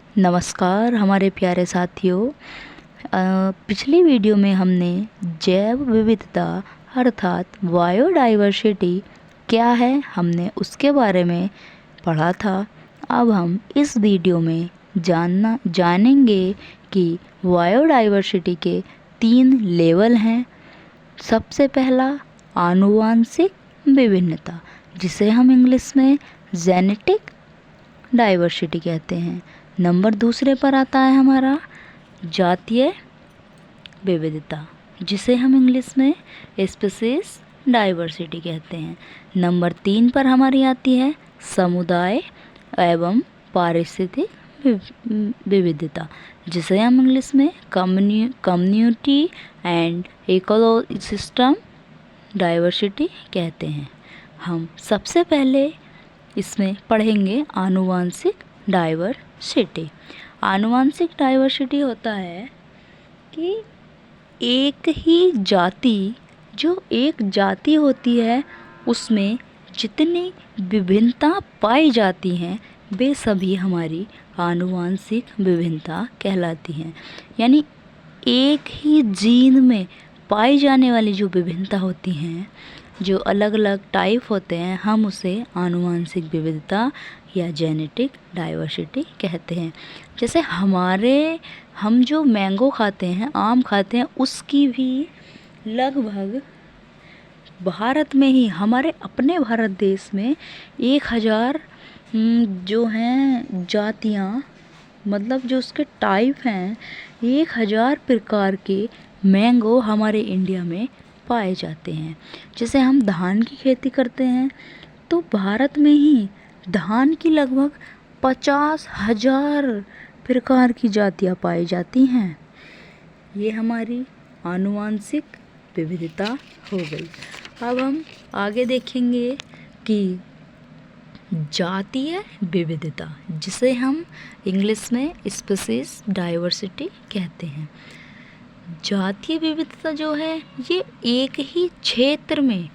नमस्कार हमारे प्यारे साथियों। पिछली वीडियो में हमने जैव विविधता अर्थात बायोडाइवर्सिटी क्या है हमने उसके बारे में पढ़ा था। अब हम इस वीडियो में जानेंगे कि बायोडाइवर्सिटी के 3 लेवल हैं। सबसे पहला आनुवांशिक विभिन्नता, जिसे हम इंग्लिश में जेनेटिक डाइवर्सिटी कहते हैं। नंबर दूसरे पर आता है हमारा जातीय विविधता, जिसे हम इंग्लिश में स्पीशीज डाइवर्सिटी कहते हैं। नंबर 3 पर हमारी आती है समुदाय एवं पारिस्थितिक विविधता, जिसे हम इंग्लिश में कम्युनिटी एंड इकोसिस्टम डाइवर्सिटी कहते हैं। हम सबसे पहले इसमें पढ़ेंगे आनुवांशिक डाइवर्सिटी। आनुवांशिक डाइवर्सिटी होता है कि एक ही जाति, जो एक जाति होती है उसमें जितनी विभिन्नता पाई जाती हैं वे सभी हमारी आनुवांशिक विभिन्नता कहलाती हैं। यानी एक ही जीन में पाई जाने वाली जो विभिन्नता होती हैं, जो अलग अलग टाइप होते हैं, हम उसे आनुवांशिक विविधता या जेनेटिक डाइवर्सिटी कहते हैं। जैसे हम जो मैंगो खाते हैं, आम खाते हैं, उसकी भी लगभग भारत में ही, हमारे अपने भारत देश में 1000 जो हैं जातियाँ, मतलब जो उसके टाइप हैं, 1000 प्रकार के मैंगो हमारे इंडिया में पाए जाते हैं। जैसे हम धान की खेती करते हैं तो भारत में ही धान की लगभग 50,000 प्रकार की जातियाँ पाई जाती हैं। ये हमारी आनुवांशिक विविधता हो गई। अब हम आगे देखेंगे कि जातीय विविधता, जिसे हम इंग्लिश में स्पीशीज डाइवर्सिटी कहते हैं। जातीय विविधता जो है ये एक ही क्षेत्र में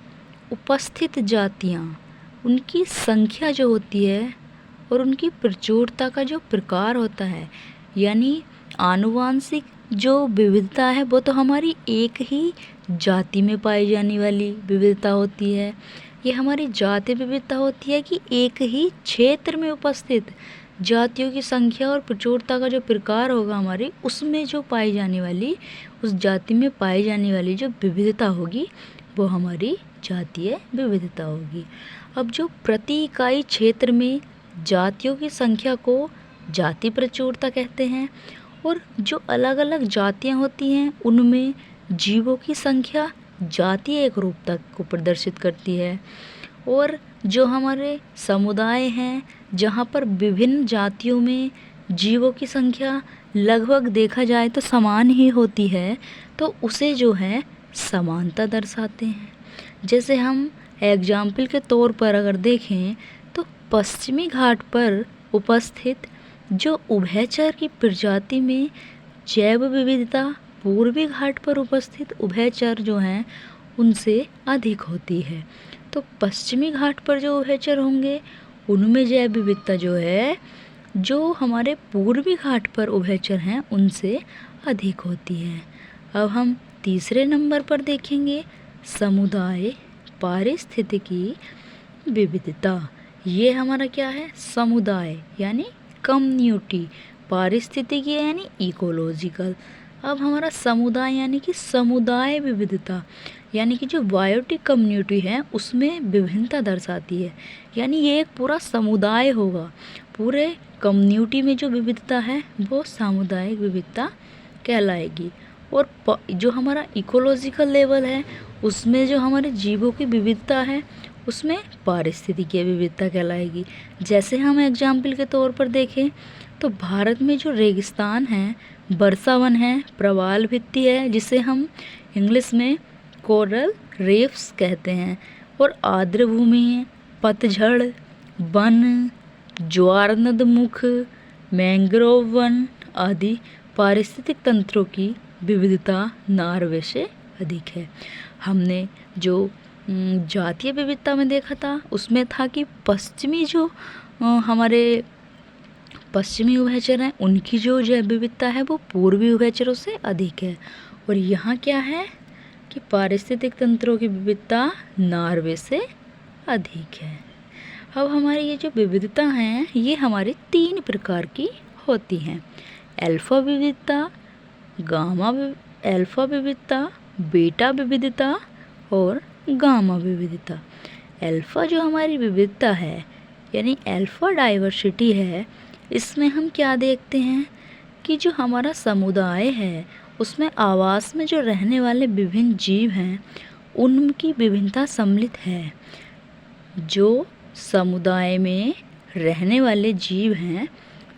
उपस्थित जातियाँ, उनकी संख्या जो होती है और उनकी प्रचुरता का जो प्रकार होता है, यानी आनुवांशिक जो विविधता है वो तो हमारी एक ही जाति में पाई जाने वाली विविधता होती है। ये हमारी जातीय विविधता होती है कि एक ही क्षेत्र में उपस्थित जातियों की संख्या और प्रचुरता का जो प्रकार होगा हमारी, उसमें जो पाई जाने वाली, उस जाति में पाई जाने वाली जो विविधता होगी वो हमारी जातीय विविधता होगी। अब जो प्रति इकाई क्षेत्र में जातियों की संख्या को जाति प्रचुरता कहते हैं, और जो अलग अलग जातियाँ होती हैं उनमें जीवों की संख्या जातीय एकरूपता को प्रदर्शित करती है। और जो हमारे समुदाय हैं जहाँ पर विभिन्न जातियों में जीवों की संख्या लगभग देखा जाए तो समान ही होती है, तो उसे जो है समानता दर्शाते हैं। जैसे हम एग्जाम्पल के तौर पर अगर देखें तो पश्चिमी घाट पर उपस्थित जो उभयचर की प्रजाति में जैव विविधता पूर्वी घाट पर उपस्थित उभयचर जो हैं उनसे अधिक होती है। तो पश्चिमी घाट पर जो उभयचर होंगे उनमें जैव विविधता जो है, जो हमारे पूर्वी घाट पर उभयचर हैं उनसे अधिक होती है। अब हम तीसरे नंबर पर देखेंगे समुदाय पारिस्थितिकी विविधता। ये हमारा क्या है? समुदाय यानी कम्युनिटी, पारिस्थितिकी यानी इकोलॉजिकल। अब हमारा समुदाय यानी कि समुदाय विविधता, यानी कि जो बायोटिक कम्युनिटी है उसमें विभिन्नता दर्शाती है। यानी ये एक पूरा समुदाय होगा, पूरे कम्युनिटी में जो विविधता है वो सामुदायिक विविधता कहलाएगी। और जो हमारा इकोलॉजिकल लेवल है उसमें जो हमारे जीवों की विविधता है उसमें पारिस्थितिकीय विविधता कहलाएगी। जैसे हम एग्जाम्पल के तौर पर देखें तो भारत में जो रेगिस्तान है, वर्षावन है, प्रवाल भित्ति है जिसे हम इंग्लिश में कोरल रीफ्स कहते हैं, और आर्द्र भूमि है, पतझड़ वन, ज्वारनदमुख, मैंग्रोव वन आदि पारिस्थितिक तंत्रों की विविधता नॉर्वे से अधिक है। हमने जो जातीय विविधता में देखा था उसमें था कि पश्चिमी जो हमारे पश्चिमी उभयचर हैं उनकी जो जैव विविधता है वो पूर्वी उभयचरों से अधिक है। और यहाँ क्या है कि पारिस्थितिक तंत्रों की विविधता नॉर्वे से अधिक है। अब हमारी ये जो विविधता हैं ये हमारी 3 प्रकार की होती हैं। अल्फा विविधता, अल्फा विविधता, बीटा विविधता और गामा विविधता। अल्फा जो हमारी विविधता है यानी अल्फा डाइवर्सिटी है, इसमें हम क्या देखते हैं कि जो हमारा समुदाय है उसमें आवास में जो रहने वाले विभिन्न जीव हैं उनकी विभिन्नता सम्मिलित है। जो समुदाय में रहने वाले जीव हैं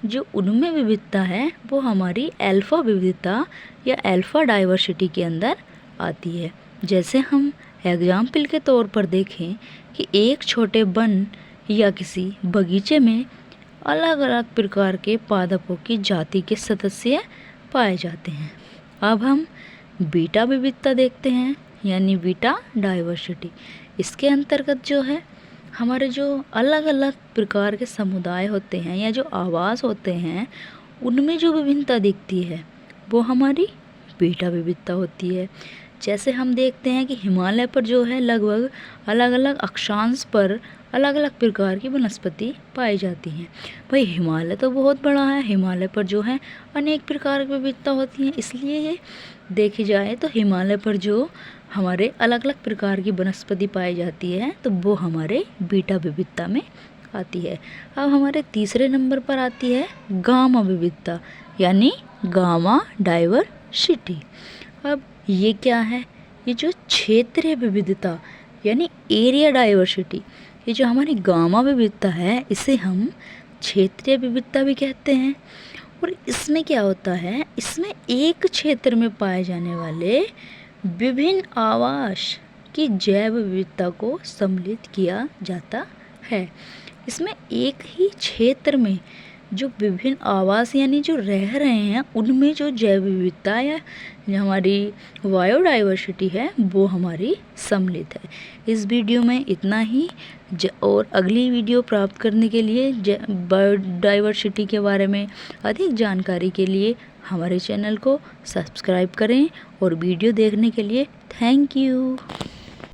जो उनमें विविधता है वो हमारी अल्फा विविधता या अल्फा डाइवर्सिटी के अंदर आती है। जैसे हम एग्जाम्पल के तौर पर देखें कि एक छोटे वन या किसी बगीचे में अलग अलग प्रकार के पादपों की जाति के सदस्य पाए जाते हैं। अब हम बीटा विविधता देखते हैं यानी बीटा डाइवर्सिटी। इसके अंतर्गत जो है हमारे जो अलग अलग प्रकार के समुदाय होते हैं या जो आवास होते हैं उनमें जो विभिन्नता दिखती है वो हमारी बीटा विविधता होती है। जैसे हम देखते हैं कि हिमालय पर जो है लगभग अलग अलग अक्षांश पर अलग अलग प्रकार की वनस्पति पाई जाती हैं। भाई हिमालय तो बहुत बड़ा है, हिमालय पर जो है अनेक प्रकार की विविधता होती हैं, इसलिए ये देखी जाए तो हिमालय पर जो हमारे अलग अलग प्रकार की वनस्पति पाई जाती है तो वो हमारे बीटा विविधता में आती है। अब हमारे तीसरे नंबर पर आती है गामा विविधता यानी गामा डाइवर्सिटी। अब ये क्या है? ये जो क्षेत्रीय विविधता यानी एरिया डाइवर्सिटी, ये जो हमारी गामा विविधता है इसे हम क्षेत्रीय विविधता भी कहते हैं। और इसमें क्या होता है, इसमें एक क्षेत्र में पाए जाने वाले विभिन्न आवास की जैव विविधता को सम्मिलित किया जाता है। इसमें एक ही क्षेत्र में जो विभिन्न आवास यानी जो रह रहे हैं उनमें जो जैव विविधता या जो हमारी बायोडाइवर्सिटी है वो हमारी सम्मिलित है। इस वीडियो में इतना ही। और अगली वीडियो प्राप्त करने के लिए बायोडाइवर्सिटी के बारे में अधिक जानकारी के लिए हमारे चैनल को सब्सक्राइब करें और वीडियो देखने के लिए थैंक यू।